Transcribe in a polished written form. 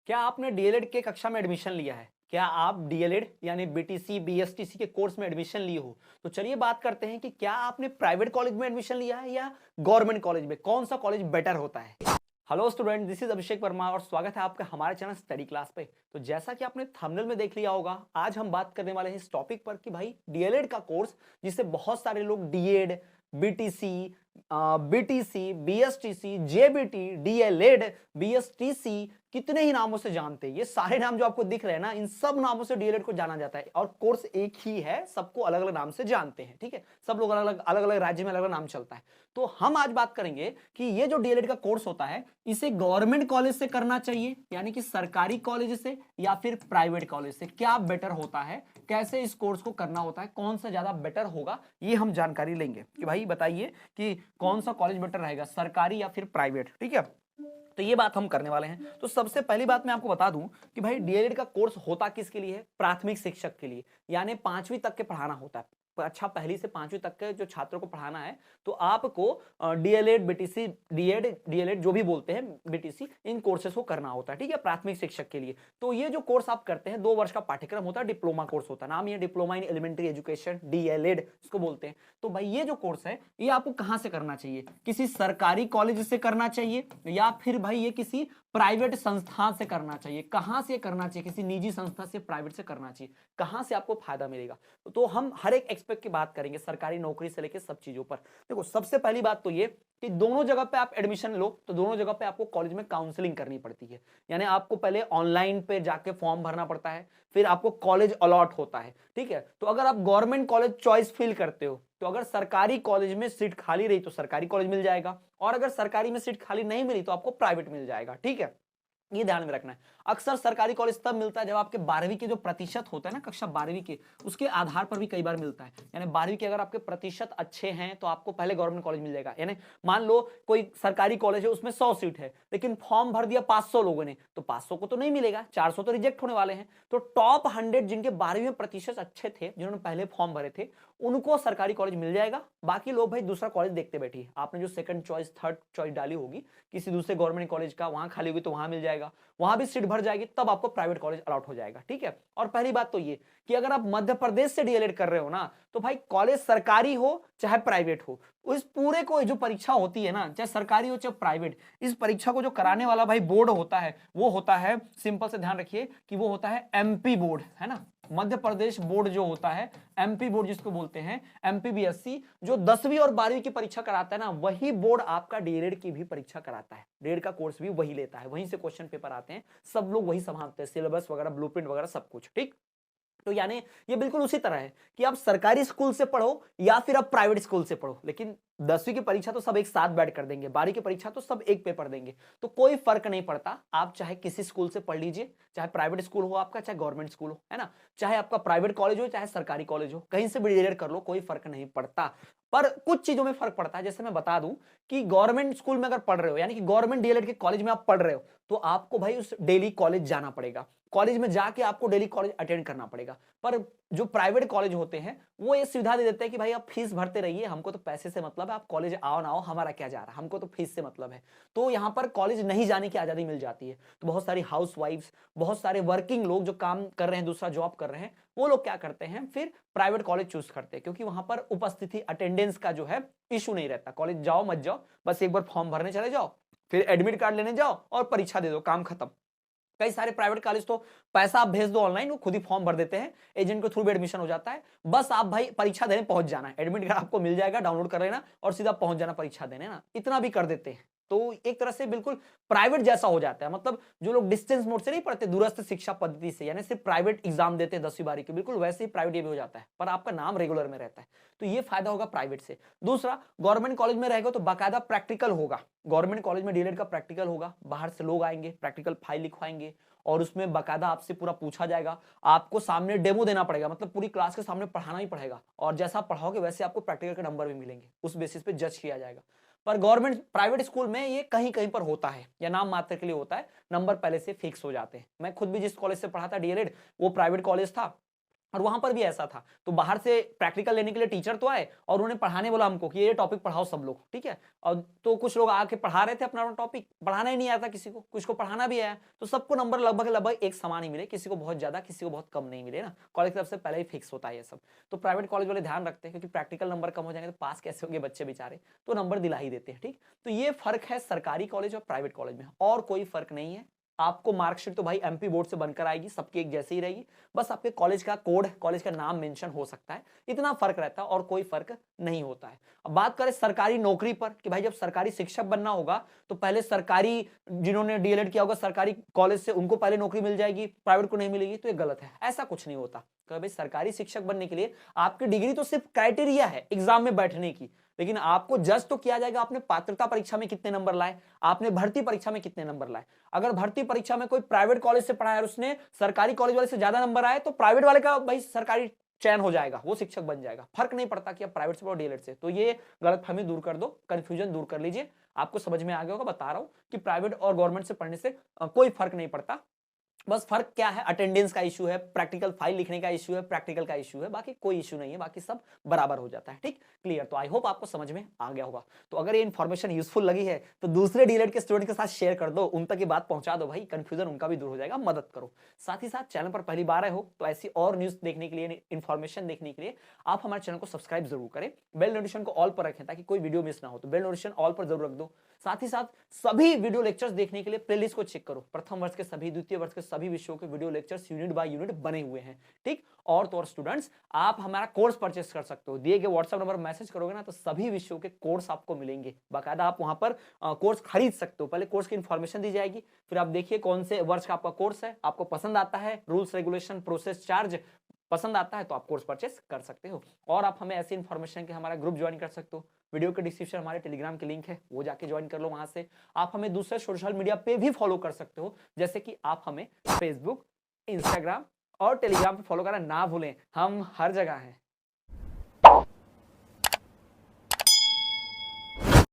क्या आपने डीएलएड के कक्षा में एडमिशन लिया है? क्या आप डीएलएड यानी बीटीसी, बीएसटीसी के कोर्स में एडमिशन लिए हो? तो चलिए बात करते हैं कि क्या आपने प्राइवेट कॉलेज में एडमिशन लिया है या गवर्नमेंट कॉलेज में? कौन सा कॉलेज बेटर होता है? हेलो स्टूडेंट, दिस इज अभिषेक वर्मा और स्वागत है आपका हमारे चैनल स्टडी क्लास पे। तो जैसा कि आपने थंबनेल में देख लिया होगा, आज हम बात करने वाले हैं इस टॉपिक पर कि भाई डीएलएड का कोर्स जिसे बहुत सारे लोग DEd, BTC, BTC, BSTC, JBT, DElEd, BSTC कितने ही नामों से जानते हैं। ये सारे नाम जो आपको दिख रहे हैं ना, इन सब नामों से डीएलएड को जाना जाता है और कोर्स एक ही है, सबको अलग अलग नाम से जानते हैं। ठीक है, सब लोग अलग अलग राज्य में अलग अलग नाम चलता है। तो हम आज बात करेंगे कि ये जो डीएलएड का कोर्स होता है इसे गवर्नमेंट कॉलेज से करना चाहिए यानी कि सरकारी कॉलेज से या फिर प्राइवेट कॉलेज से, क्या बेटर होता है, कैसे इस कोर्स को करना होता है, कौन सा ज्यादा बेटर होगा, ये हम जानकारी लेंगे कि भाई बताइए कि कौन सा कॉलेज बेटर रहेगा, सरकारी या फिर प्राइवेट। ठीक है, तो ये बात हम करने वाले हैं। तो सबसे पहली बात मैं आपको बता दूं कि भाई डीएलएड का कोर्स होता किसके लिए है? प्राथमिक शिक्षक के लिए, यानी 5वीं तक के पढ़ाना होता है। अच्छा, पहली से 5वीं तक के जो छात्रों को पढ़ाना है तो आपको डीएलएड, बीटीसी, डीएलएड जो भी बोलते हैं, बीटीसी, इन कोर्सेज को करना होता है। ठीक है, प्राथमिक शिक्षक के लिए। तो ये जो कोर्स आप करते हैं 2 वर्ष का पाठ्यक्रम होता है, डिप्लोमा कोर्स होता है। नाम ये diploma in elementary education, DElEd इसको बोलते हैं। तो भाई ये जो कोर्स है ये आपको कहां से करना चाहिए? किसी सरकारी कॉलेज से करना चाहिए या फिर भाई ये किसी प्राइवेट संस्थान से करना चाहिए? कहां से करना चाहिए? किसी निजी संस्था से, प्राइवेट से करना चाहिए? कहां से आपको फायदा मिलेगा? तो हम हर एक एक्सपेक्ट की बात करेंगे, सरकारी नौकरी से लेकर सब चीजों पर। देखो, सबसे पहली बात तो ये कि दोनों जगह पे आप एडमिशन लो तो दोनों जगह पे आपको कॉलेज में काउंसलिंग करनी पड़ती है। यानी आपको पहले ऑनलाइन पे जाके फॉर्म भरना पड़ता है, फिर आपको कॉलेज अलॉट होता है। ठीक है, तो अगर आप गवर्नमेंट कॉलेज चॉइस फिल करते हो तो अगर सरकारी कॉलेज में सीट खाली रही तो सरकारी कॉलेज मिल जाएगा, और अगर सरकारी में सीट खाली नहीं मिली तो आपको प्राइवेट मिल जाएगा। ठीक है, ये ध्यान में रखना है। अक्सर सरकारी कॉलेज तब मिलता है जब आपके 12वीं के जो प्रतिशत होता है ना, कक्षा 12वीं के, उसके आधार पर भी कई बार मिलता है। यानी 12वीं के अगर आपके प्रतिशत अच्छे हैं तो आपको पहले गवर्नमेंट कॉलेज मिल जाएगा। यानी मान लो कोई सरकारी कॉलेज है, उसमें 100 सीट है, लेकिन फॉर्म भर दिया 500 लोगों ने, तो 500 को तो नहीं मिलेगा, 400 तो रिजेक्ट होने वाले हैं। तो टॉप 100 जिनके 12वीं में प्रतिशत अच्छे थे, जिन्होंने पहले फॉर्म भरे थे, उनको सरकारी कॉलेज मिल जाएगा। बाकी लोग भाई दूसरा कॉलेज देखते बैठिए। आपने जो सेकंड चॉइस, थर्ड चॉइस डाली होगी किसी दूसरे गवर्नमेंट कॉलेज का, वहां खाली होगी तो वहां मिल जाएगा, वहां भी सीट भर जाएगी, तब आपको प्राइवेट कॉलेज अलॉट हो जाएगा। ठीक है, और पहली बात तो ये कि अगर आप मध्य प्रदेश से डीएलएड कर रहे हो ना, तो भाई कॉलेज सरकारी हो चाहे प्राइवेट हो, उस पूरे को जो परीक्षा होती है ना, चाहे सरकारी हो चाहे प्राइवेट, इस परीक्षा को जो कराने वाला भाई बोर्ड होता है वो होता है, सिंपल से ध्यान रखिए कि वो होता है एमपी बोर्ड, है ना। मध्य प्रदेश बोर्ड जो होता है, एमपी बोर्ड जिसको बोलते हैं, एमपीबीएससी, जो 10वीं और 12वीं की परीक्षा कराता है ना, वही बोर्ड आपका डीएलएड की भी परीक्षा कराता है। डीएलएड का कोर्स भी वही लेता है, वहीं से क्वेश्चन पेपर आते हैं, सब लोग वही संभालते हैं, सिलेबस वगैरह, ब्लूप्रिंट वगैरह सब कुछ। ठीक, तो यानी ये बिल्कुल उसी तरह है कि आप सरकारी स्कूल से पढ़ो या फिर आप प्राइवेट स्कूल से पढ़ो, लेकिन 10वीं की परीक्षा तो सब एक साथ बैठ कर देंगे, 12वीं की परीक्षा तो सब एक पेपर देंगे, तो कोई फर्क नहीं पड़ता। आप चाहे किसी स्कूल से पढ़ लीजिए, चाहे प्राइवेट स्कूल हो आपका, चाहे गवर्नमेंट स्कूल हो, है ना, चाहे आपका प्राइवेट कॉलेज हो चाहे सरकारी कॉलेज हो, कहीं से भी डीएलएड कर लो, कोई फर्क नहीं पड़ता। पर कुछ चीजों में फर्क पड़ता है। जैसे मैं बता दूं कि गवर्नमेंट स्कूल में अगर पढ़ रहे हो, यानी कि गवर्नमेंट डीएलएड के कॉलेज में आप पढ़ रहे हो, तो आपको भाई उस डेली कॉलेज जाना पड़ेगा, कॉलेज में जाके आपको डेली कॉलेज अटेंड करना पड़ेगा। पर जो प्राइवेट कॉलेज होते हैं वो ये सुविधा दे देते हैं कि भाई आप फीस भरते रहिए, हमको तो पैसे से मतलब है, आप कॉलेज आओ ना आओ हमारा क्या जा रहा है, हमको तो फीस से मतलब है। तो यहाँ पर कॉलेज नहीं जाने की आजादी मिल जाती है। तो बहुत सारी हाउसवाइफ्स, बहुत सारे वर्किंग लोग जो काम कर रहे हैं, दूसरा जॉब कर रहे हैं, वो लोग क्या करते हैं, फिर प्राइवेट कॉलेज चूज करते हैं, क्योंकि वहां पर उपस्थिति, अटेंडेंस का जो है इशू नहीं रहता। कॉलेज जाओ मत जाओ, बस एक बार फॉर्म भरने चले जाओ, फिर एडमिट कार्ड लेने जाओ और परीक्षा दे दो, काम खत्म। कई सारे प्राइवेट कॉलेज तो पैसा आप भेज दो ऑनलाइन, वो खुद ही फॉर्म भर देते हैं, एजेंट के थ्रू भी एडमिशन हो जाता है, बस आप भाई परीक्षा देने पहुंच जाना है, एडमिट कार्ड आपको मिल जाएगा, डाउनलोड कर लेना और सीधा पहुंच जाना परीक्षा देने ना, इतना भी कर देते हैं। तो एक तरह से बिल्कुल प्राइवेट जैसा हो जाता है। मतलब जो लोग डिस्टेंस मोड से नहीं पढ़ते, दूरस्थ शिक्षा पद्धति से, यानी सिर्फ प्राइवेट एग्जाम देते हैं 10वीं 12वीं के, बिल्कुल वैसे ही प्राइवेट ये भी हो जाता है, पर आपका नाम रेगुलर में रहता है। तो ये फायदा होगा प्राइवेट से। दूसरा, गवर्नमेंट कॉलेज में रहेगा तो बाकायदा प्रैक्टिकल होगा, गवर्नमेंट कॉलेज में डीएलएड का प्रैक्टिकल होगा, बाहर से लोग आएंगे, प्रैक्टिकल फाइल लिखवाएंगे और उसमें बाकायदा आपसे पूरा पूछा जाएगा, आपको सामने डेमो देना पड़ेगा, मतलब पूरी क्लास के सामने पढ़ाना ही पड़ेगा, और जैसा पढ़ाओगे वैसे आपको प्रैक्टिकल के नंबर भी मिलेंगे, उस बेसिस पे जज किया जाएगा। पर गवर्नमेंट प्राइवेट स्कूल में ये कहीं कहीं पर होता है या नाम मात्र के लिए होता है, नंबर पहले से फिक्स हो जाते हैं। मैं खुद भी जिस कॉलेज से पढ़ा था डीएलएड, वो प्राइवेट कॉलेज था, और वहां पर भी ऐसा था, तो बाहर से प्रैक्टिकल लेने के लिए टीचर तो आए और उन्होंने पढ़ाने बोला हमको कि ये टॉपिक पढ़ाओ सब लोग, ठीक है। और तो कुछ लोग आके पढ़ा रहे थे अपना टॉपिक, पढ़ाना ही नहीं आता किसी को, कुछ को पढ़ाना भी आया, तो सबको नंबर लगभग लगभग एक समान ही मिले, किसी को बहुत ज्यादा किसी को बहुत कम नहीं मिले ना, कॉलेज की तरफ से पहले ही फिक्स होता है ये सब। तो प्राइवेट कॉलेज वाले ध्यान रखते हैं, क्योंकि प्रैक्टिकल नंबर कम हो जाएंगे तो पास कैसे होंगे बच्चे बेचारे, तो नंबर दिला ही देते हैं, ठीक। तो ये फर्क है सरकारी कॉलेज और प्राइवेट कॉलेज में, और कोई फर्क नहीं है। आपको मार्कशीट तो भाई एमपी बोर्ड से बनकर आएगी, सबकी एक जैसी ही रहेगी, बस आपके कॉलेज का कोड, कॉलेज का नाम मेंशन हो सकता है, इतना फर्क रहता है और कोई फर्क नहीं होता है। अब बात करें सरकारी नौकरी पर, कि भाई जब सरकारी शिक्षक बनना होगा तो पहले सरकारी, जिन्होंने डीएलएड किया होगा सरकारी कॉलेज से, उनको पहले नौकरी मिल जाएगी, प्राइवेट को नहीं मिलेगी, तो ये गलत है, ऐसा कुछ नहीं होता। तो भाई सरकारी शिक्षक बनने के लिए आपकी डिग्री तो सिर्फ क्राइटेरिया है एग्जाम में बैठने की, लेकिन आपको जज तो किया जाएगा आपने पात्रता परीक्षा में कितने नंबर लाए, आपने भर्ती परीक्षा में कितने नंबर लाए। अगर भर्ती परीक्षा में कोई प्राइवेट कॉलेज से पढ़ा है और उसने सरकारी कॉलेज वाले से ज्यादा नंबर आए, तो प्राइवेट वाले का भाई सरकारी चयन हो जाएगा, वो शिक्षक बन जाएगा, फर्क नहीं पड़ता कि आप प्राइवेट से पढ़ो डीएलएड से। तो ये गलतफहमी दूर कर दो, कंफ्यूजन दूर कर लीजिए, आपको समझ में आ गया होगा, बता रहा हूं कि प्राइवेट और गवर्नमेंट से पढ़ने से कोई फर्क नहीं पड़ता। बस फर्क क्या है, अटेंडेंस का इशू है, प्रैक्टिकल फाइल लिखने का इशू है, प्रैक्टिकल का इशू है, बाकी कोई इशू नहीं है, बाकी सब बराबर हो जाता है, ठीक, क्लियर। तो आई होप आपको समझ में आ गया होगा। तो अगर ये इन्फॉर्मेशन यूजफुल लगी है तो दूसरे डीएलएड के स्टूडेंट के साथ शेयर कर दो, उन तक ये बात पहुंचा दो भाई, कंफ्यूजन उनका भी दूर हो जाएगा, मदद करो। साथ ही साथ चैनल पर पहली बार आए हो तो ऐसी और न्यूज देखने के लिए, इन्फॉर्मेशन देखने के लिए आप हमारे चैनल को सब्सक्राइब जरूर करें, बेल नोटिफिकेशन को ऑल पर रखें ताकि कोई वीडियो मिस ना हो, तो बेल नोटिफिकेशन ऑल पर जरूर रख दो। साथ ही साथ सभी वीडियो लेक्चर्स देखने के लिए प्लेलिस्ट को चेक करो, प्रथम वर्ष के सभी, द्वितीय वर्ष के सभी विषयों के video lectures unit by unit बने हुए हैं, ठीक। और तो और स्टूडेंट्स, आप हमारा कोर्स परचेस कर सकते हो, दिए गए व्हाट्सएप नंबर मैसेज करोगे ना तो सभी विषयों के कोर्स आपको मिलेंगे, बाकायदा आप वहां पर कोर्स खरीद सकते हो। पहले कोर्स की इंफॉर्मेशन दी जाएगी, फिर आप देखिए कौन से वर्ष का आपका कोर्स है, आपको पसंद आता है, रूल्स रेगुलेशन प्रोसेस चार्ज पसंद आता है तो आप कोर्स परचेस कर सकते हो। और आप हमें ऐसी इन्फॉर्मेशन के हमारा ग्रुप ज्वाइन कर सकते हो, वीडियो के डिस्क्रिप्शन हमारे टेलीग्राम के लिंक है, वो जाके ज्वाइन कर लो वहां से। आप हमें दूसरे सोशल मीडिया पे भी फॉलो कर सकते हो, जैसे कि आप हमें फेसबुक, इंस्टाग्राम और टेलीग्राम पे फॉलो करना ना भूलें, हम हर जगह हैं।